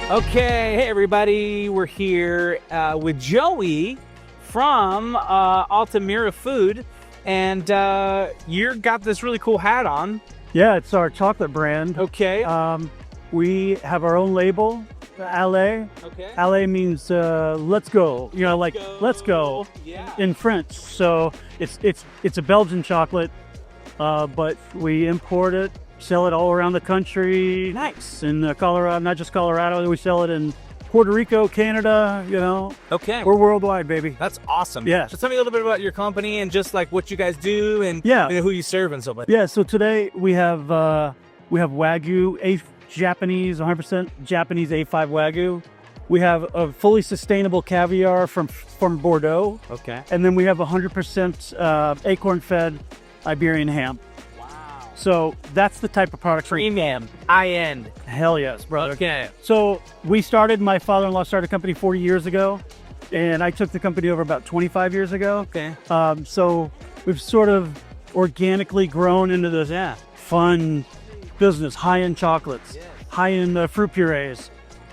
Okay, hey everybody, we're here with Joey from Altamira Food, and you got this really cool hat on. Yeah, it's our chocolate brand. Okay. We have our own label, Ale. Okay. Ale means let's go. You know, like let's go Yeah. in French. So it's a Belgian chocolate, but we import it, sell it all around the country. Nice. In Colorado, not just Colorado. We sell it in Puerto Rico, Canada. You know. Okay. We're worldwide, baby. That's awesome. Yeah. So tell me a little bit about your company and just like what you guys do and Yeah. who you serve and so forth. Yeah. So today we have Wagyu, Japanese, 100% Japanese A5 Wagyu. We have a fully sustainable caviar from Bordeaux, Okay. and then we have 100% acorn-fed Iberian ham. Wow. So that's the type of product. Premium, high-end. Hell yes, brother. Okay. So my father-in-law started a company 40 years ago, and I took the company over about 25 years ago. Okay. So we've sort of organically grown into this fun business, high-end chocolates, high-end fruit purees,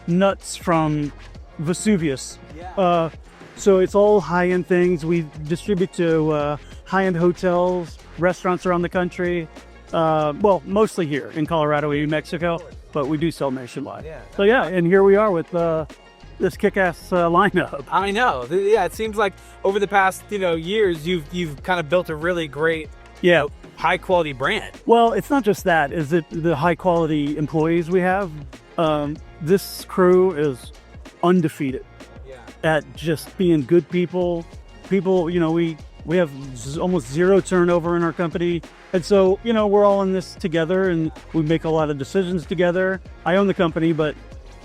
nuts from Vesuvius. Yeah. So it's all high-end things. We distribute to high-end hotels, restaurants around the country. Well, mostly here in Colorado and New Mexico, but we do sell nationwide. Yeah. So yeah, and here we are with this kick-ass lineup. I know. Yeah, it seems like over the past years, you've kind of built a really great Yeah. high quality brand. Well, it's not just that. Is it the high-quality employees we have? This crew is undefeated Yeah. at just being good people. People, we have almost zero turnover in our company. And so, we're all in this together and we make a lot of decisions together. I own the company, but,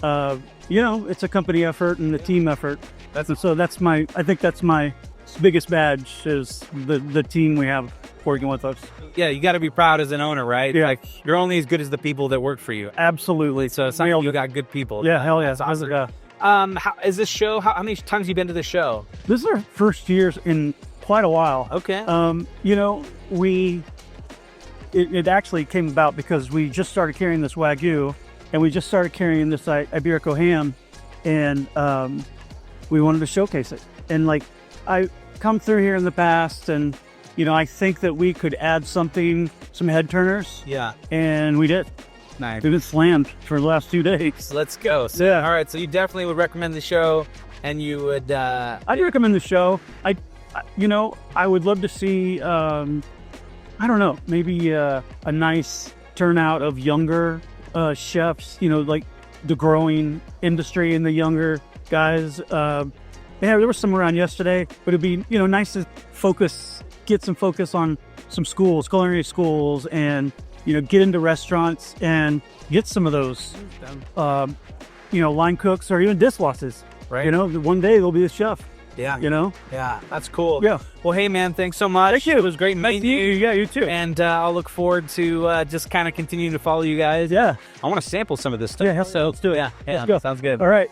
it's a company effort and a team effort. I think that's my biggest badge is the team we have working with us. Yeah, you got to be proud as an owner, right? Yeah. Like you're only as good as the people that work for you. Absolutely. So it's not you got good people. Yeah, hell yeah. That's awesome. Yeah. How is this show? How many times have you been to the show? This is our first year in quite a while. Okay. It actually came about because we just started carrying this Wagyu and we just started carrying this Iberico ham, and we wanted to showcase it. And like I come through here in the past, and I think that we could add some head turners, Yeah. and we did. Nice. We've been slammed for the last 2 days. Let's go. So, Yeah. All right. So you definitely would recommend the show, and you would. I'd recommend the show. I would love to see, I don't know, maybe a nice turnout of younger chefs, like the growing industry and the younger guys. Yeah, there was some around yesterday, but it'd be, nice to get some focus on some schools, culinary schools, and, get into restaurants and get some of those, line cooks or even dishwashers. Right. One day they'll be a chef. Yeah. Yeah. That's cool. Yeah. Well, hey man, thanks so much. Thank you. It was great meeting you. Yeah, you too. And I'll look forward to just kind of continuing to follow you guys. Yeah. I want to sample some of this stuff. Yeah, so let's do it. Yeah. Let's go. Sounds good. All right.